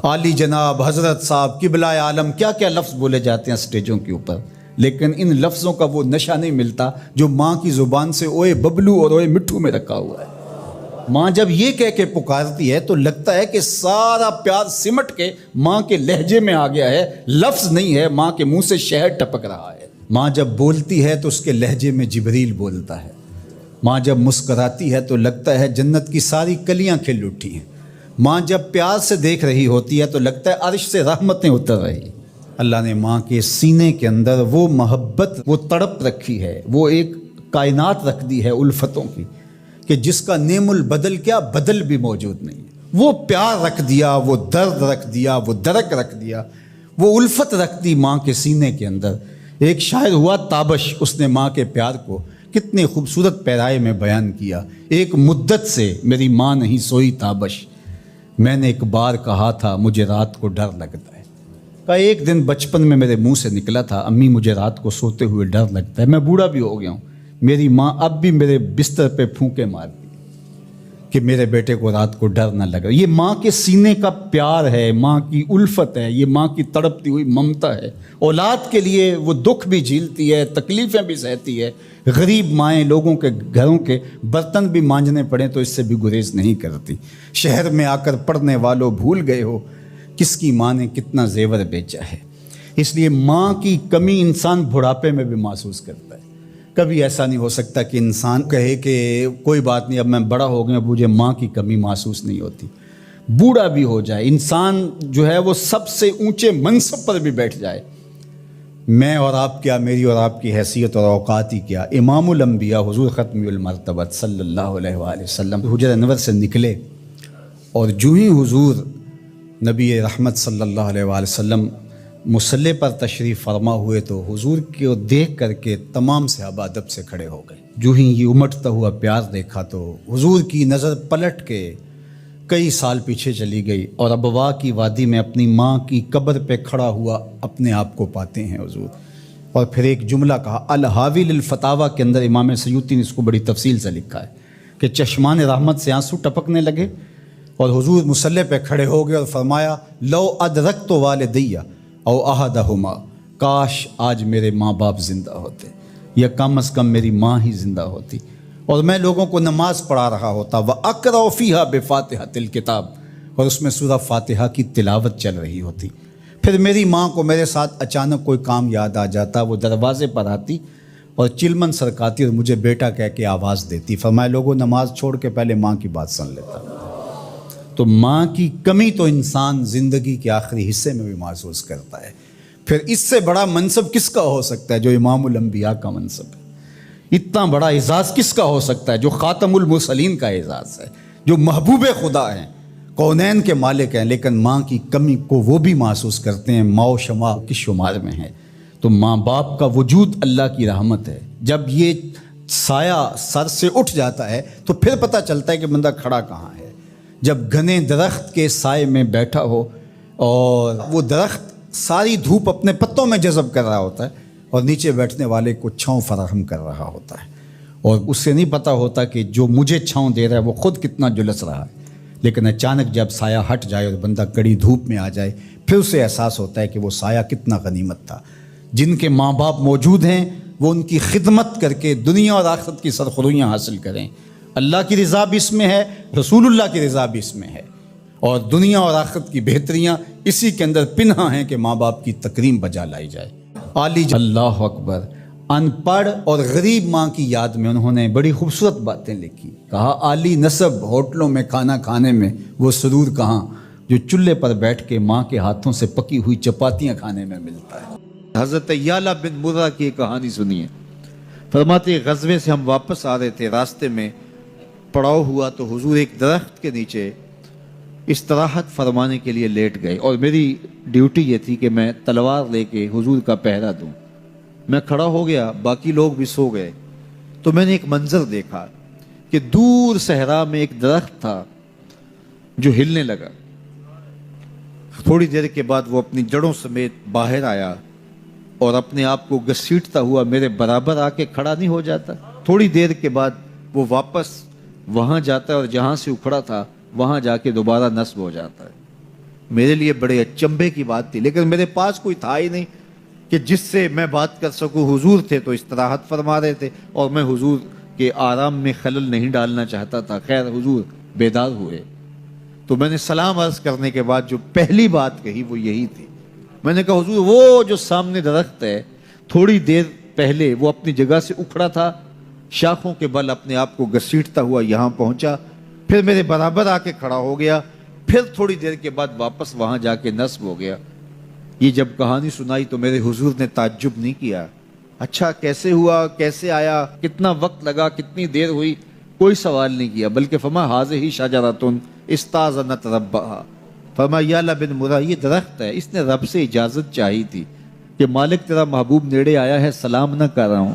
عالی جناب حضرت صاحب قبلہ عالم کیا کیا لفظ بولے جاتے ہیں سٹیجوں کے اوپر، لیکن ان لفظوں کا وہ نشہ نہیں ملتا جو ماں کی زبان سے اوئے ببلو اور اوئے مٹھو میں رکھا ہوا ہے۔ ماں جب یہ کہہ کے پکارتی ہے تو لگتا ہے کہ سارا پیار سمٹ کے ماں کے لہجے میں آ گیا ہے، لفظ نہیں ہے، ماں کے منہ سے شہد ٹپک رہا ہے۔ ماں جب بولتی ہے تو اس کے لہجے میں جبریل بولتا ہے۔ ماں جب مسکراتی ہے تو لگتا ہے جنت کی ساری کلیاں کھل اٹھی ہیں۔ ماں جب پیار سے دیکھ رہی ہوتی ہے تو لگتا ہے عرش سے رحمتیں اتر رہی۔ اللہ نے ماں کے سینے کے اندر وہ محبت، وہ تڑپ رکھی ہے، وہ ایک کائنات رکھ دی ہے الفتوں کی کہ جس کا نعم البدل کیا بدل بھی موجود نہیں ہے۔ وہ پیار رکھ دیا، وہ درد رکھ دیا، وہ درک رکھ دیا، وہ الفت رکھ دی ماں کے سینے کے اندر۔ ایک شاعر ہوا تابش، اس نے ماں کے پیار کو کتنے خوبصورت پیرائے میں بیان کیا۔ ایک مدت سے میری ماں نہیں سوئی تابش، میں نے ایک بار کہا تھا مجھے رات کو ڈر لگتا ہے۔ کہا ایک دن بچپن میں میرے منہ سے نکلا تھا امی مجھے رات کو سوتے ہوئے ڈر لگتا ہے۔ میں بوڑھا بھی ہو گیا ہوں، میری ماں اب بھی میرے بستر پہ پھونکے مارتی کہ میرے بیٹے کو رات کو ڈر نہ لگا۔ یہ ماں کے سینے کا پیار ہے، ماں کی الفت ہے، یہ ماں کی تڑپتی ہوئی ممتا ہے۔ اولاد کے لیے وہ دکھ بھی جھیلتی ہے، تکلیفیں بھی سہتی ہے۔ غریب مائیں لوگوں کے گھروں کے برتن بھی مانجنے پڑیں تو اس سے بھی گریز نہیں کرتی۔ شہر میں آ کر پڑھنے والوں بھول گئے ہو کس کی ماں نے کتنا زیور بیچا ہے۔ اس لیے ماں کی کمی انسان بڑھاپے میں بھی محسوس کرتا ہے۔ کبھی ایسا نہیں ہو سکتا کہ انسان کہے کہ کوئی بات نہیں اب میں بڑا ہو گیا، مجھے ماں کی کمی محسوس نہیں ہوتی۔ بوڑھا بھی ہو جائے انسان جو ہے وہ سب سے اونچے منصب پر بھی بیٹھ جائے، میں اور آپ کیا، میری اور آپ کی حیثیت اور اوقات ہی کیا۔ امام الانبیاء حضور ختم المرتبت صلی اللہ علیہ وآلہ وسلم حجرہ انور سے نکلے اور جو ہی حضور نبی رحمت صلی اللہ علیہ وآلہ وسلم مصلی پر تشریف فرما ہوئے تو حضور کو دیکھ کر کے تمام صحابہ ادب سے کھڑے ہو گئے۔ جو ہی یہ امٹتا ہوا پیار دیکھا تو حضور کی نظر پلٹ کے کئی سال پیچھے چلی گئی اور ابوا کی وادی میں اپنی ماں کی قبر پہ کھڑا ہوا اپنے آپ کو پاتے ہیں حضور۔ اور پھر ایک جملہ کہا، الحاوی للفتاویٰ کے اندر امام سیوطی نے اس کو بڑی تفصیل سے لکھا ہے کہ چشمان رحمت سے آنسو ٹپکنے لگے اور حضور مصلی پہ کھڑے ہو گئے اور فرمایا لو ادرکت والدیہ او احدہما، کاش آج میرے ماں باپ زندہ ہوتے یا کم از کم میری ماں ہی زندہ ہوتی اور میں لوگوں کو نماز پڑھا رہا ہوتا۔ وَأَقْرَأُ فِيهَا بِفَاتِحَةِ الْكِتَابِ، اور اس میں سورہ فاتحہ کی تلاوت چل رہی ہوتی۔ پھر میری ماں کو میرے ساتھ اچانک کوئی کام یاد آ جاتا، وہ دروازے پر آتی اور چلمن سرکاتی اور مجھے بیٹا کہہ کے آواز دیتی۔ فرمایا لوگوں نماز چھوڑ کے پہلے ماں کی بات سن لیتا۔ تو ماں کی کمی تو انسان زندگی کے آخری حصے میں بھی محسوس کرتا ہے۔ پھر اس سے بڑا منصب کس کا ہو سکتا ہے جو امام الانبیاء کا منصب ہے؟ اتنا بڑا اعزاز کس کا ہو سکتا ہے جو خاتم المرسلین کا اعزاز ہے، جو محبوب خدا ہیں، کونین کے مالک ہیں، لیکن ماں کی کمی کو وہ بھی محسوس کرتے ہیں، ماں و شمع کی شمار میں ہے۔ تو ماں باپ کا وجود اللہ کی رحمت ہے۔ جب یہ سایہ سر سے اٹھ جاتا ہے تو پھر پتہ چلتا ہے کہ بندہ کھڑا کہاں ہے۔ جب گھنے درخت کے سائے میں بیٹھا ہو اور وہ درخت ساری دھوپ اپنے پتوں میں جذب کر رہا ہوتا ہے اور نیچے بیٹھنے والے کو چھاؤں فراہم کر رہا ہوتا ہے، اور اس سے نہیں پتہ ہوتا کہ جو مجھے چھاؤں دے رہا ہے وہ خود کتنا جلس رہا ہے، لیکن اچانک جب سایہ ہٹ جائے اور بندہ کڑی دھوپ میں آ جائے پھر اسے احساس ہوتا ہے کہ وہ سایہ کتنا غنیمت تھا۔ جن کے ماں باپ موجود ہیں وہ ان کی خدمت کر کے دنیا اور آخرت کی سرخرویاں حاصل کریں۔ اللہ کی رضا بھی اس میں ہے، رسول اللہ کی رضا بھی اس میں ہے، اور دنیا اور آخرت کی بہتریاں اسی کے اندر پنہاں ہیں کہ ماں باپ کی تکریم بجا لائی جائے۔ عالی اللہ اکبر، ان پڑھ اور غریب ماں کی یاد میں انہوں نے بڑی خوبصورت باتیں لکھی۔ کہا عالی نسب ہوٹلوں میں کھانا کھانے میں وہ سرور کہاں جو چولہے پر بیٹھ کے ماں کے ہاتھوں سے پکی ہوئی چپاتیاں کھانے میں ملتا ہے۔ حضرت یعلا بن مرہ کی ایک کہانی سنیے۔ فرماتے غزوے سے ہم واپس آ رہے تھے، راستے میں پڑاؤ ہوا تو حضور ایک درخت کے نیچے استراحت فرمانے کے لیے لیٹ گئے، اور میری ڈیوٹی یہ تھی کہ میں تلوار لے کے حضور کا پہرا دوں۔ میں کھڑا ہو گیا، باقی لوگ بھی سو گئے، تو میں نے ایک منظر دیکھا کہ دور صحرا میں ایک درخت تھا جو ہلنے لگا۔ تھوڑی دیر کے بعد وہ اپنی جڑوں سمیت باہر آیا اور اپنے آپ کو گھسیٹتا ہوا میرے برابر آ کے کھڑا نہیں ہو جاتا۔ تھوڑی دیر کے بعد وہ واپس وہاں جاتا ہے اور جہاں سے اکھڑا تھا وہاں جا کے دوبارہ نصب ہو جاتا ہے۔ میرے لیے بڑے اچنبے کی بات تھی، لیکن میرے پاس کوئی تھا ہی نہیں کہ جس سے میں بات کر سکوں۔ حضور تھے تو استراحت فرما رہے تھے اور میں حضور کے آرام میں خلل نہیں ڈالنا چاہتا تھا۔ خیر حضور بیدار ہوئے تو میں نے سلام عرض کرنے کے بعد جو پہلی بات کہی وہ یہی تھی، میں نے کہا حضور وہ جو سامنے درخت ہے تھوڑی دیر پہلے وہ اپنی جگہ سے اکھڑا تھا، شاخوں کے بل اپنے آپ کو گھسیٹتا ہوا یہاں پہنچا، پھر میرے برابر آ کے کھڑا ہو گیا، پھر تھوڑی دیر کے بعد واپس وہاں جا کے نصب ہو گیا۔ یہ جب کہانی سنائی تو میرے حضور نے تعجب نہیں کیا، اچھا کیسے ہوا، کیسے آیا، کتنا وقت لگا، کتنی دیر ہوئی، کوئی سوال نہیں کیا، بلکہ فرمایا ہاذہ شجرۃ استاذنت ربھا، فرمایا یا اللہ بن مرہ یہ درخت ہے، اس نے رب سے اجازت چاہی تھی کہ مالک تیرا محبوب نیڑے آیا ہے، سلام نہ کر رہا ہوں،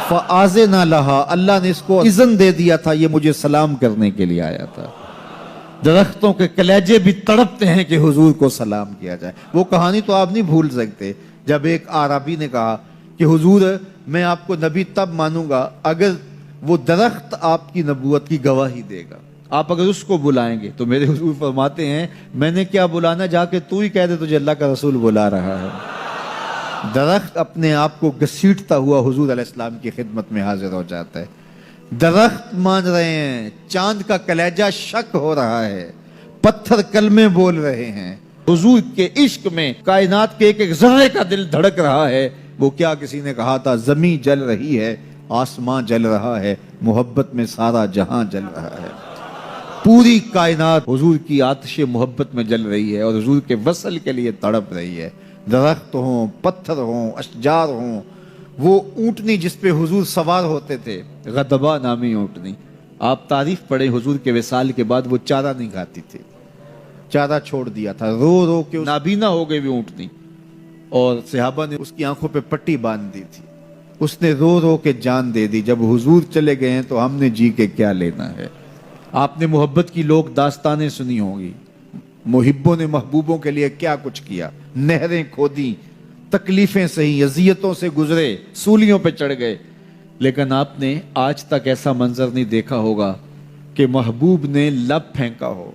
فآذن لہا، اللہ نے اس کو اذن دے دیا تھا یہ مجھے سلام کرنے کے لیے آیا تھا۔ درختوں کے کلیجے بھی تڑپتے ہیں کہ حضور کو سلام کیا جائے۔ وہ کہانی تو آپ نہیں بھول سکتے جب ایک اعرابی نے کہا کہ حضور میں آپ کو نبی تب مانوں گا اگر وہ درخت آپ کی نبوت کی گواہی دے گا، آپ اگر اس کو بلائیں گے۔ تو میرے حضور فرماتے ہیں میں نے کیا بلانا، جا کے تو ہی کہہ دے تجھے اللہ کا رسول بلا رہا ہے۔ درخت اپنے آپ کو گھسیٹتا ہوا حضور علیہ السلام کی خدمت میں حاضر ہو جاتا ہے۔ درخت مان رہے ہیں، چاند کا کلیجہ شک ہو رہا ہے، پتھر کلمے بول رہے ہیں، حضور کے عشق میں کائنات کے ایک ایک ذرے کا دل دھڑک رہا ہے۔ وہ کیا کسی نے کہا تھا، زمین جل رہی ہے، آسمان جل رہا ہے، محبت میں سارا جہاں جل رہا ہے۔ پوری کائنات حضور کی آتش محبت میں جل رہی ہے اور حضور کے وصل کے لیے تڑپ رہی ہے۔ درخت ہوں، پتھر ہوں، اشجار ہوں، وہ اونٹنی جس پہ حضور سوار ہوتے تھے، غدبہ نامی اونٹنی، آپ تاریخ پڑھیں حضور کے وصال کے بعد وہ چارہ نہیں کھاتی تھی، چارہ چھوڑ دیا تھا، رو رو کے نابینا ہو گئی وہ اونٹنی، اور صحابہ نے اس کی آنکھوں پہ پٹی باندھ دی تھی، اس نے رو رو کے جان دے دی۔ جب حضور چلے گئے ہیں تو ہم نے جی کے کیا لینا ہے۔ آپ نے محبت کی لوگ داستانیں سنی ہوں گی، محبوں نے محبوبوں کے لیے کیا کچھ کیا، نہریں کھودی، تکلیفیں سہی، اذیتوں سے گزرے، سولیوں پہ چڑھ گئے، لیکن آپ نے آج تک ایسا منظر نہیں دیکھا ہوگا کہ محبوب نے لب پھینکا ہو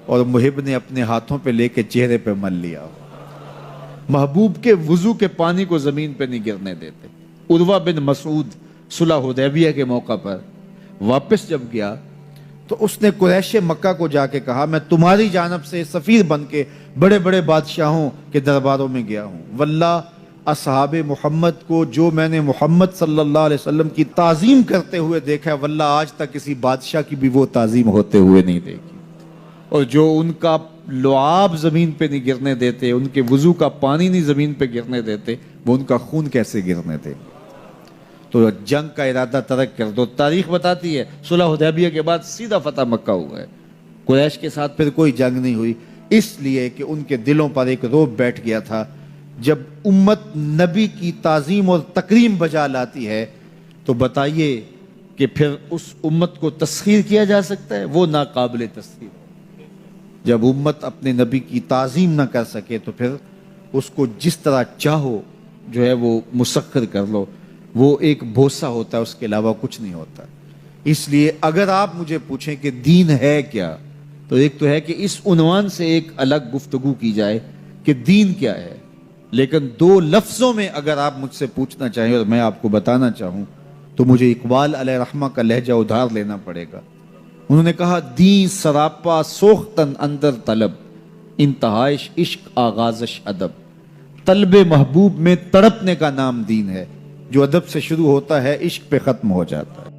اور محب نے اپنے ہاتھوں پہ لے کے چہرے پہ مل لیا ہو۔ محبوب کے وضو کے پانی کو زمین پہ نہیں گرنے دیتے۔ عروہ بن مسعود صلح حدیبیہ کے موقع پر واپس جب گیا تو اس نے قریش مکہ کو جا کے کہا میں تمہاری جانب سے سفیر بن کے بڑے بڑے بادشاہوں کے درباروں میں گیا ہوں، واللہ اصحاب محمد کو جو میں نے محمد صلی اللہ علیہ وسلم کی تعظیم کرتے ہوئے دیکھا ہے، واللہ آج تک کسی بادشاہ کی بھی وہ تعظیم ہوتے ہوئے نہیں دیکھی، اور جو ان کا لعاب زمین پہ نہیں گرنے دیتے، ان کے وضو کا پانی نہیں زمین پہ گرنے دیتے، وہ ان کا خون کیسے گرنے دے۔ تو جنگ کا ارادہ ترک کر دو۔ تاریخ بتاتی ہے صلح حدیبیہ کے بعد سیدھا فتح مکہ ہوا ہے، قریش کے ساتھ پھر کوئی جنگ نہیں ہوئی، اس لیے کہ ان کے دلوں پر ایک رعب بیٹھ گیا تھا۔ جب امت نبی کی تعظیم اور تکریم بجا لاتی ہے تو بتائیے کہ پھر اس امت کو تسخیر کیا جا سکتا ہے؟ وہ ناقابل تسخیر۔ جب امت اپنے نبی کی تعظیم نہ کر سکے تو پھر اس کو جس طرح چاہو جو ہے وہ مسخر کر لو، وہ ایک بھوسا ہوتا ہے، اس کے علاوہ کچھ نہیں ہوتا۔ اس لیے اگر آپ مجھے پوچھیں کہ دین ہے کیا، تو ایک تو ہے کہ اس عنوان سے ایک الگ گفتگو کی جائے کہ دین کیا ہے، لیکن دو لفظوں میں اگر آپ مجھ سے پوچھنا چاہیں اور میں آپ کو بتانا چاہوں تو مجھے اقبال علیہ رحمہ کا لہجہ ادھار لینا پڑے گا۔ انہوں نے کہا دین سراپا سوختن اندر طلب، انتہائش عشق آغازش ادب، طلب محبوب میں تڑپنے کا نام دین ہے، جو ادب سے شروع ہوتا ہے عشق پہ ختم ہو جاتا ہے۔